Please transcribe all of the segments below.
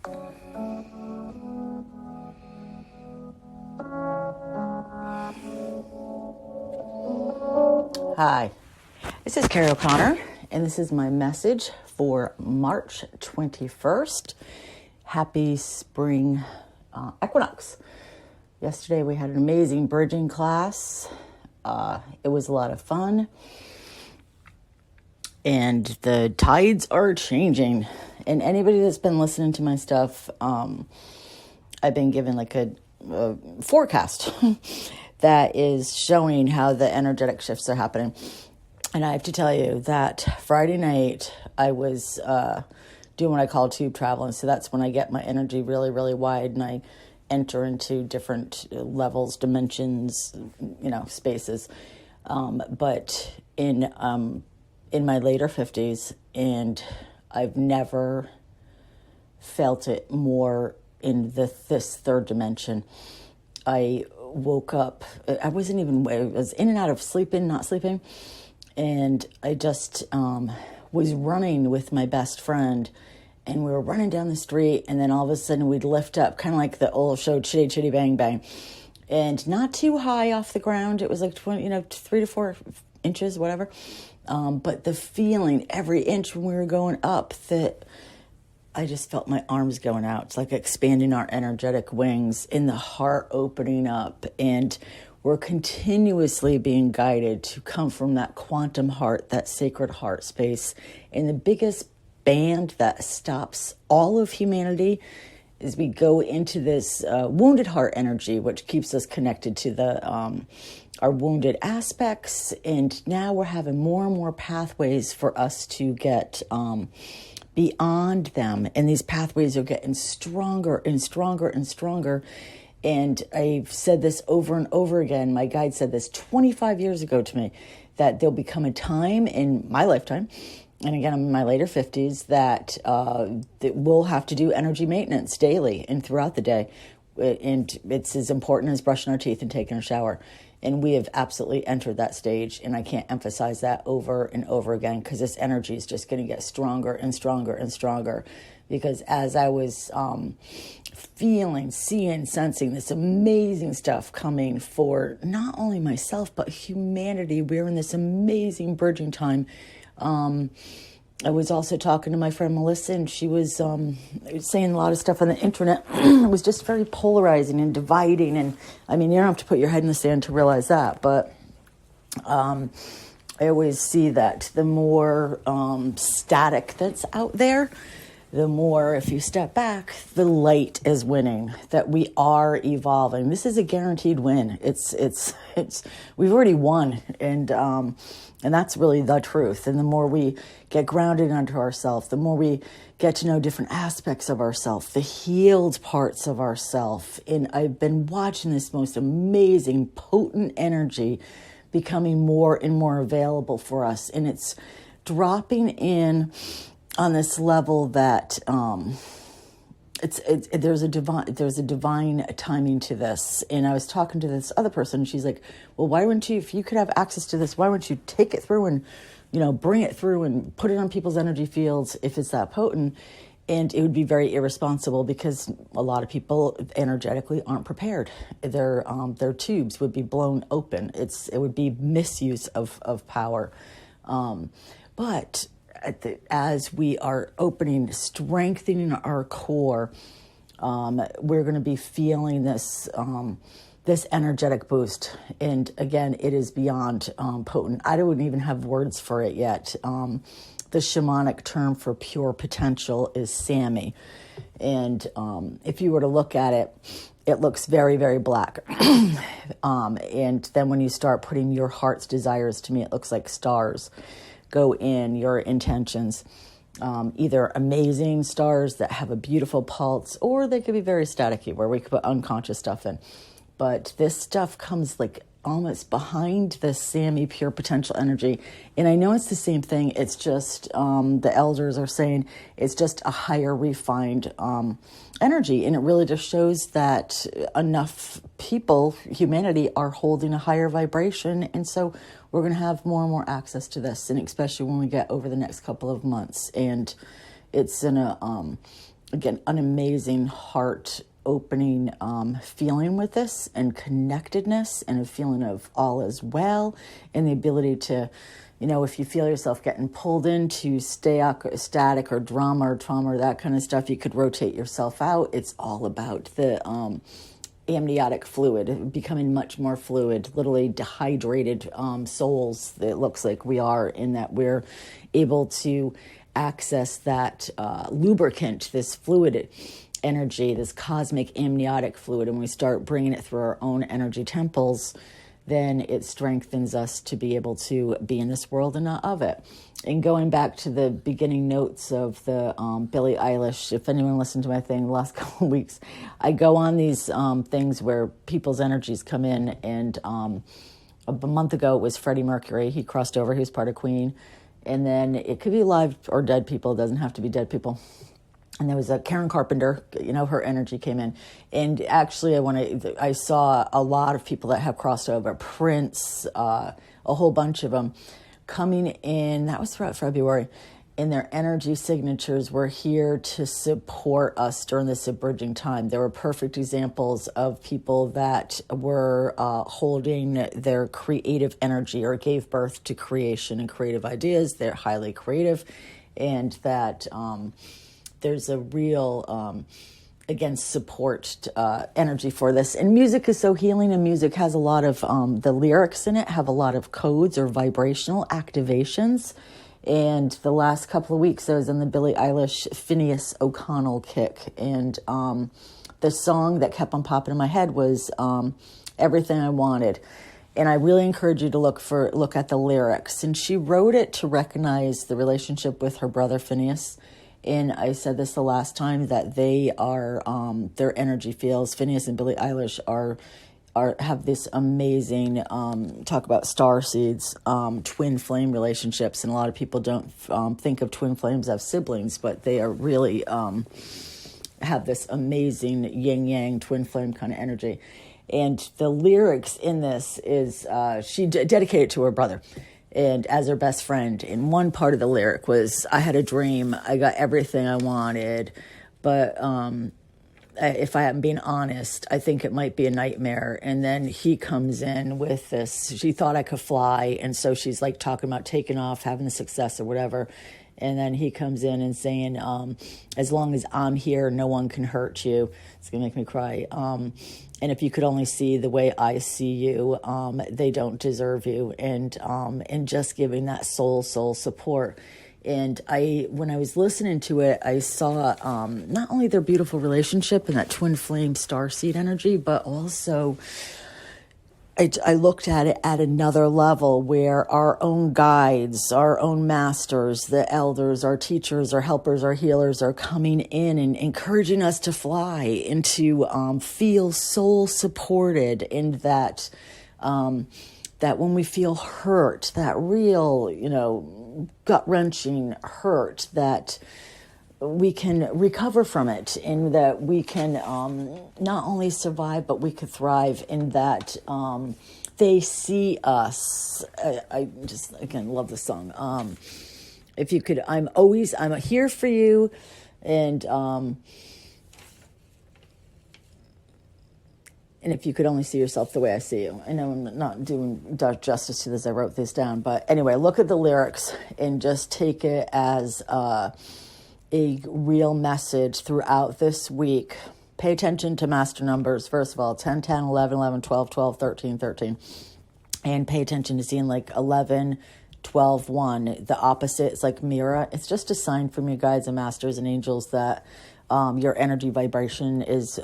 Hi, this is Kerrie O'Connor, and this is my message for March 21st. Happy spring equinox. Yesterday we had an amazing bridging class. It was a lot of fun, and the tides are changing. And anybody that's been listening to my stuff, I've been given like a forecast that is showing how the energetic shifts are happening. And I have to tell you that Friday night I was doing what I call tube traveling. So that's when I get my energy really, really wide and I enter into different levels, dimensions, spaces. But in my later 50s, and I've never felt it more in this third dimension. I woke up, I was in and out of sleeping, not sleeping. And I just was running with my best friend, and we were running down the street, and then all of a sudden we'd lift up, kind of like the old show, Chitty Chitty Bang Bang, and not too high off the ground. It was like 3 to 4 inches, whatever. But the feeling every inch when we were going up, that I just felt my arms going out. It's like expanding our energetic wings, in the heart opening up, and we're continuously being guided to come from that quantum heart, that sacred heart space. And the biggest band that stops all of humanity is we go into this wounded heart energy, which keeps us connected to our wounded aspects. And now we're having more and more pathways for us to get beyond them. And these pathways are getting stronger and stronger and stronger. And I've said this over and over again. My guide said this 25 years ago to me, that there'll become a time in my lifetime, and again, I'm in my later 50s, that we'll have to do energy maintenance daily and throughout the day. And it's as important as brushing our teeth and taking a shower. And we have absolutely entered that stage. And I can't emphasize that over and over again, because this energy is just going to get stronger and stronger and stronger. Because as I was feeling, seeing, sensing this amazing stuff coming for not only myself, but humanity, we're in this amazing bridging time. I was also talking to my friend Melissa, and she was saying a lot of stuff on the internet. It was just very polarizing and dividing. And I mean, you don't have to put your head in the sand to realize that. But I always see that the more static that's out there, the more, if you step back, the light is winning, that we are evolving. This is a guaranteed win. It's we've already won. And that's really the truth. And the more we get grounded onto ourselves, the more we get to know different aspects of ourselves, the healed parts of ourselves. And I've been watching this most amazing, potent energy becoming more and more available for us. And it's dropping in on this level that there's a divine timing to this. And I was talking to this other person, and she's like, well, why wouldn't you, if you could have access to this, why wouldn't you take it through and, bring it through and put it on people's energy fields if it's that potent? And it would be very irresponsible, because a lot of people energetically aren't prepared. Their tubes would be blown open. It would be misuse of power. But as we are opening, strengthening our core, we're going to be feeling this energetic boost. And again, it is beyond potent. I don't even have words for it yet. The shamanic term for pure potential is Sami. And if you were to look at it, it looks very, very black. And then when you start putting your heart's desires, to me, it looks like stars go in, your intentions. Either amazing stars that have a beautiful pulse, or they could be very staticky, where we could put unconscious stuff in. But this stuff comes like almost behind the Sami pure potential energy. And I know it's the same thing. It's just the elders are saying it's just a higher refined energy. And it really just shows that enough people, humanity, are holding a higher vibration. And so we're going to have more and more access to this, and especially when we get over the next couple of months. And it's going to again, an amazing heart opening feeling with this, and connectedness, and a feeling of all is well, and the ability to, if you feel yourself getting pulled into static or drama or trauma or that kind of stuff, you could rotate yourself out. It's all about the amniotic fluid, becoming much more fluid, literally dehydrated souls. It looks like we are, in that we're able to access that lubricant, this fluid energy, this cosmic amniotic fluid, and we start bringing it through our own energy temples, then it strengthens us to be able to be in this world and not of it. And going back to the beginning notes of the Billie Eilish, if anyone listened to my thing the last couple of weeks, I go on these things where people's energies come in, and a month ago it was Freddie Mercury. He crossed over, he was part of Queen. And then it could be live or dead people, it doesn't have to be dead people. And there was a Karen Carpenter, her energy came in. And actually, I saw a lot of people that have crossed over. Prince, a whole bunch of them coming in. That was throughout February. And their energy signatures were here to support us during this abridging time. There were perfect examples of people that were holding their creative energy, or gave birth to creation and creative ideas. They're highly creative, and that there's a real, support energy for this. And music is so healing, and music has a lot of, the lyrics in it have a lot of codes or vibrational activations. And the last couple of weeks, I was on the Billie Eilish Phineas O'Connell kick. And the song that kept on popping in my head was Everything I Wanted. And I really encourage you to look at the lyrics. And she wrote it to recognize the relationship with her brother Phineas. And I said this the last time, that they are, their energy fields, Phineas and Billie Eilish have this amazing, talk about star seeds, twin flame relationships. And a lot of people don't think of twin flames as siblings, but they are really have this amazing yin yang twin flame kind of energy. And the lyrics in this is she dedicated to her brother and as her best friend. And one part of the lyric was, I had a dream, I got everything I wanted, but if I am being honest, I think it might be a nightmare. And then he comes in with this, she thought I could fly. And so she's like talking about taking off, having the success or whatever. And then he comes in and saying, as long as I'm here, no one can hurt you. It's going to make me cry. And if you could only see the way I see you, they don't deserve you. And just giving that soul support. And when I was listening to it, I saw not only their beautiful relationship and that twin flame starseed energy, but also I looked at it at another level, where our own guides, our own masters, the elders, our teachers, our helpers, our healers are coming in and encouraging us to fly and to feel soul supported, in that that when we feel hurt, that real, gut-wrenching hurt, that we can recover from it, and that we can not only survive, but we could thrive, in that they see us. I just, again, love the song. If you could, I'm here for you, and if you could only see yourself the way I see you. I know I'm not doing justice to this. I wrote this down. But anyway, look at the lyrics and just take it as a real message throughout this week. Pay attention to master numbers. First of all, 10, 10, 11, 11, 12, 12, 13, 13. And pay attention to seeing like 11, 12, 1. The opposite is like mirror. It's just a sign from your guides and masters and angels that your energy vibration is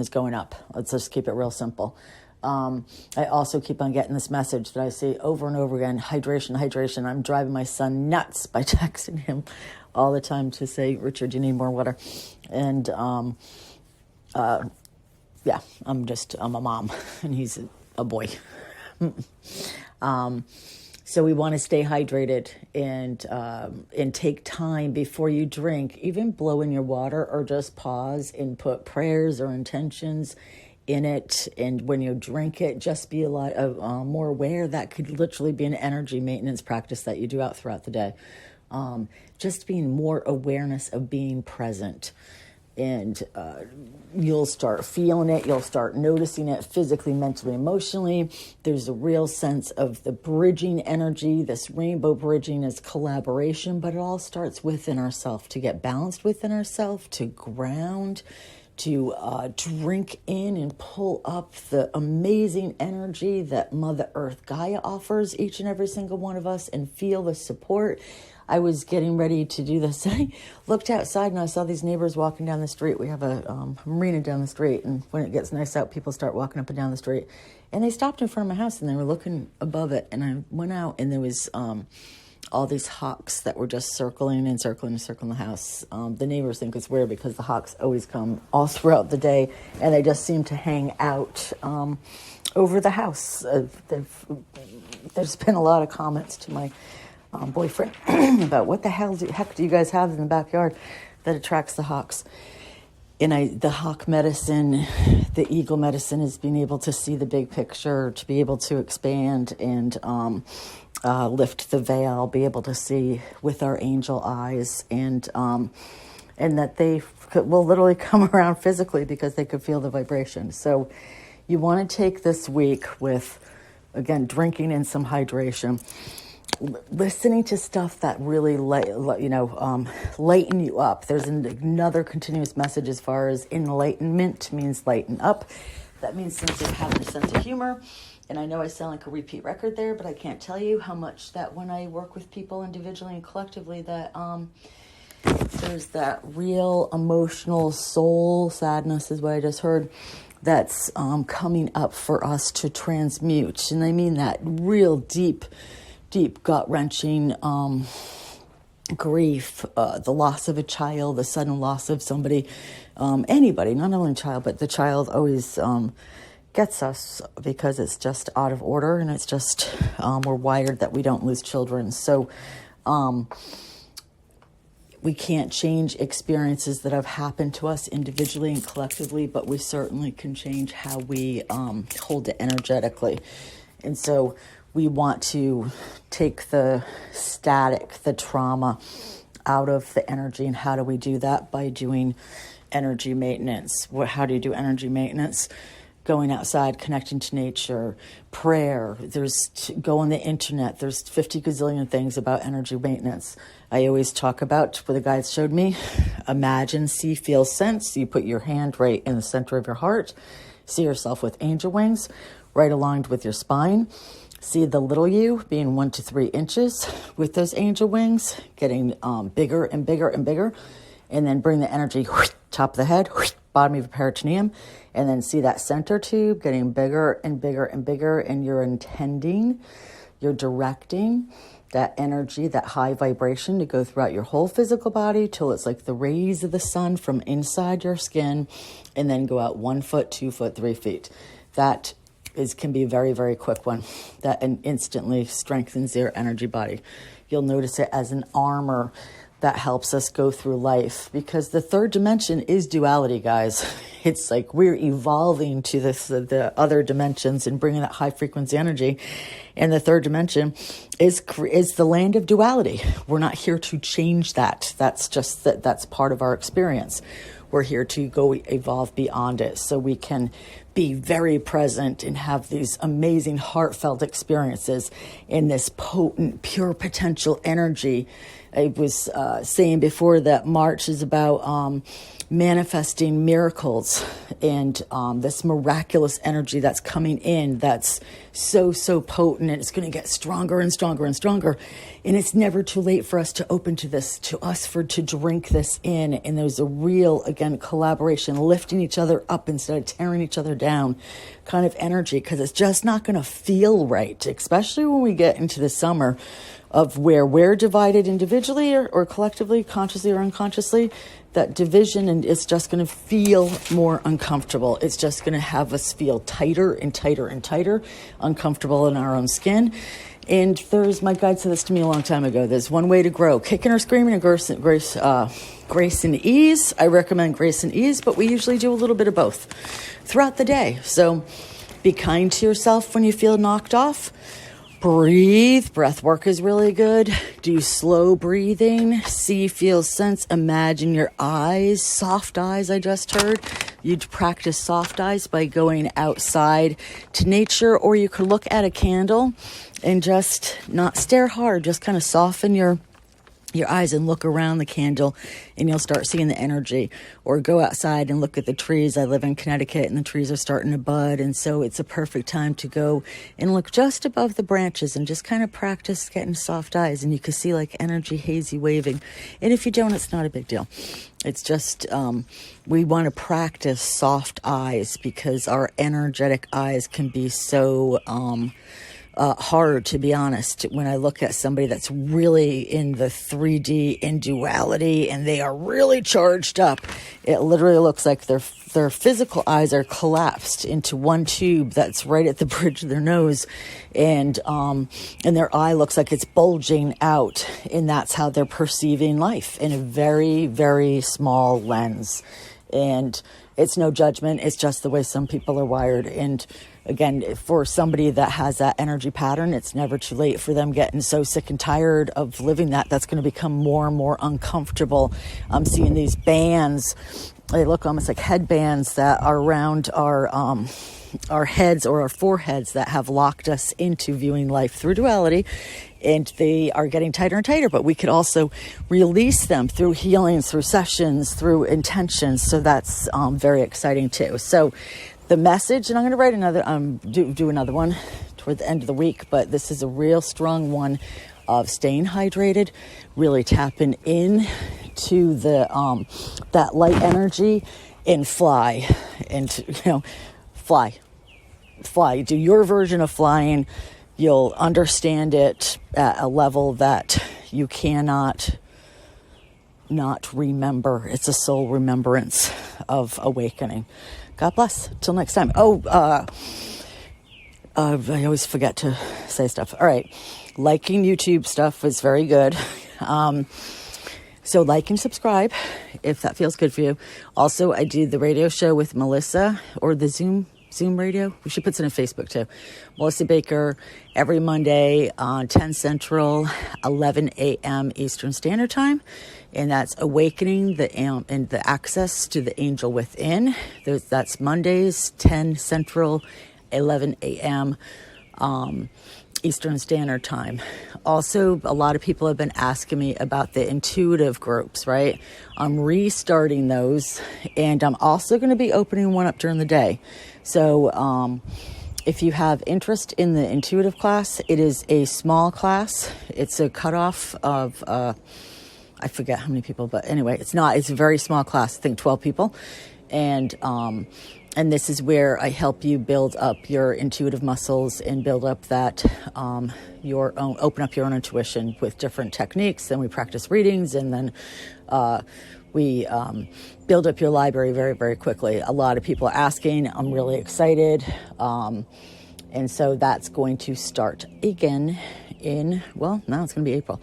going up. Let's just keep it real simple. I also keep on getting this message that I see over and over again, hydration, hydration. I'm driving my son nuts by texting him all the time to say, Richard, you need more water. And yeah, I'm a mom and he's a boy. So we want to stay hydrated and take time before you drink. Even blow in your water or just pause and put prayers or intentions in it. And when you drink it, just be a lot more aware. That could literally be an energy maintenance practice that you do out throughout the day. just being more awareness of being present. And you'll start feeling it. You'll start noticing it physically, mentally, emotionally. There's a real sense of the bridging energy. This rainbow bridging is collaboration, but it all starts within ourselves, to get balanced within ourselves, to ground, to drink in and pull up the amazing energy that Mother Earth Gaia offers each and every single one of us, and feel the support. I was getting ready to do this. I looked outside and I saw these neighbors walking down the street. We have a marina down the street, and when it gets nice out, people start walking up and down the street. And they stopped in front of my house and they were looking above it. And I went out and there was all these hawks that were just circling the house. The neighbors think it's weird because the hawks always come all throughout the day, and they just seem to hang out over the house. There's been a lot of comments to my boyfriend about what the heck do you guys have in the backyard that attracts the hawks. And the hawk medicine, the eagle medicine, is being able to see the big picture, to be able to expand and lift the veil, be able to see with our angel eyes, and that they will literally come around physically because they could feel the vibration. So you want to take this week with, again, drinking in some hydration, listening to stuff that really lighten you up. There's another continuous message as far as enlightenment means lighten up. That means having a sense of humor. And I know I sound like a repeat record there, but I can't tell you how much that when I work with people individually and collectively, that there's that real emotional soul sadness is what I just heard, that's coming up for us to transmute. And I mean that real deep gut-wrenching grief, the loss of a child, the sudden loss of somebody, anybody, not only a child, but the child always gets us because it's just out of order, and it's just we're wired that we don't lose children. So we can't change experiences that have happened to us individually and collectively, but we certainly can change how we hold it energetically. And so we want to take the static, the trauma out of the energy. And how do we do that? By doing energy maintenance. How do you do energy maintenance? Going outside, connecting to nature, prayer. Go on the internet. There's 50 gazillion things about energy maintenance. I always talk about what the guides showed me. Imagine, see, feel, sense. You put your hand right in the center of your heart. See yourself with angel wings, right aligned with your spine. See the little you being 1 to 3 inches with those angel wings, getting bigger and bigger and bigger. And then bring the energy top of the head, bottom of the peritoneum, and then see that center tube getting bigger and bigger and bigger. And you're intending, you're directing that energy, that high vibration to go throughout your whole physical body till it's like the rays of the sun from inside your skin, and then go out 1 foot, 2 foot, 3 feet. That can be a very, very quick one that instantly strengthens your energy body. You'll notice it as an armor that helps us go through life, because the third dimension is duality, guys. It's like we're evolving to the other dimensions and bringing that high frequency energy. And the third dimension is the land of duality. We're not here to change that. That's just that's part of our experience. We're here to go evolve beyond it so we can be very present and have these amazing heartfelt experiences in this potent, pure potential energy. I was saying before that March is about manifesting miracles and this miraculous energy that's coming in that's so potent, and it's going to get stronger and stronger and stronger. And it's never too late for us to open to this, to drink this in. And there's a real, again, collaboration, lifting each other up instead of tearing each other down kind of energy, because it's just not going to feel right, especially when we get into the summer of where we're divided individually or collectively, consciously or unconsciously. That division, and it's just going to feel more uncomfortable. It's just going to have us feel tighter and tighter and tighter, uncomfortable in our own skin. And my guide said this to me a long time ago. There's one way to grow: kicking or screaming, or grace and ease. I recommend grace and ease, but we usually do a little bit of both throughout the day. So be kind to yourself when you feel knocked off. Breathe. Breath work is really good. Do slow breathing. See, feel, sense. Imagine your eyes. Soft eyes, I just heard. You'd practice soft eyes by going outside to nature, or you could look at a candle and just not stare hard. Just kind of soften your eyes and look around the candle, and you'll start seeing the energy. Or go outside and look at the trees. I live in Connecticut, and the trees are starting to bud, and so it's a perfect time to go and look just above the branches and just kind of practice getting soft eyes, and you can see like energy hazy waving. And if you don't, it's not a big deal. It's just we want to practice soft eyes because our energetic eyes can be so hard, to be honest. When I look at somebody that's really in the 3D, in duality, and they are really charged up, it literally looks like their physical eyes are collapsed into one tube that's right at the bridge of their nose, and their eye looks like it's bulging out, and that's how they're perceiving life, in a very, very small lens. And it's no judgment. It's just the way some people are wired. And again, for somebody that has that energy pattern, it's never too late for them getting so sick and tired of living that's going to become more and more uncomfortable. I'm seeing these bands. They look almost like headbands that are around our heads or our foreheads that have locked us into viewing life through duality, and they are getting tighter and tighter, but we could also release them through healings, through sessions, through intentions. So that's very exciting too. So the message, and I'm going to write another, do another one toward the end of the week, but this is a real strong one of staying hydrated, really tapping in to the that light energy, and fly, and fly, do your version of flying. You'll understand it at a level that you cannot not remember. It's a soul remembrance of awakening. God bless. Till next time. I always forget to say stuff. All right. Liking YouTube stuff is very good. So like and subscribe if that feels good for you. Also, I do the radio show with Melissa, or the Zoom radio. We should put it on Facebook too. Melissa Baker, every Monday on 10 Central, 11 a.m. Eastern Standard Time. And that's Awakening and the Access to the Angel Within. That's Mondays, 10 Central, 11 a.m. Eastern Standard Time. Also, a lot of people have been asking me about the intuitive groups, right? I'm restarting those, and I'm also going to be opening one up during the day. So if you have interest in the intuitive class, it is a small class. It's a cutoff of, I forget how many people, but anyway, it's a very small class, I think 12 people. And this is where I help you build up your intuitive muscles and build up that open up your own intuition with different techniques. Then we practice readings, and then we build up your library very, very quickly. A lot of people are asking. I'm really excited. And so that's going to start again now it's going to be April.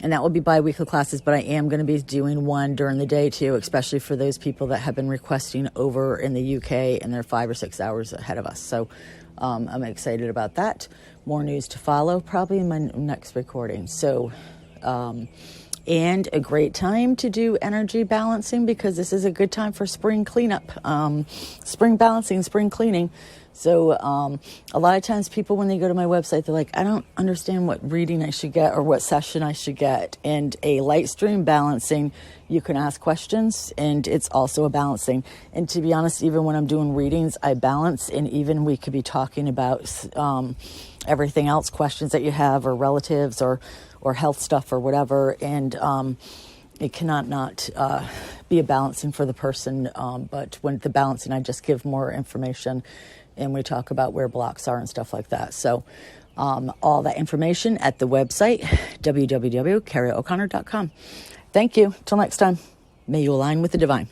And that will be bi-weekly classes, but I am going to be doing one during the day too, especially for those people that have been requesting over in the UK, and they're 5 or 6 hours ahead of us. So I'm excited about that. More news to follow probably in my next recording. So, and a great time to do energy balancing, because this is a good time for spring cleanup, spring balancing, spring cleaning. So a lot of times people, when they go to my website, they're like, I don't understand what reading I should get or what session I should get. And a light stream balancing, you can ask questions, and it's also a balancing. And to be honest, even when I'm doing readings, I balance, and even we could be talking about everything else, questions that you have, or relatives, or health stuff, or whatever. And it cannot not be a balancing for the person. But when the balancing, I just give more information, and we talk about where blocks are and stuff like that. So all that information at the website, www.kerrieoconnor.com. Thank you. Till next time. May you align with the divine.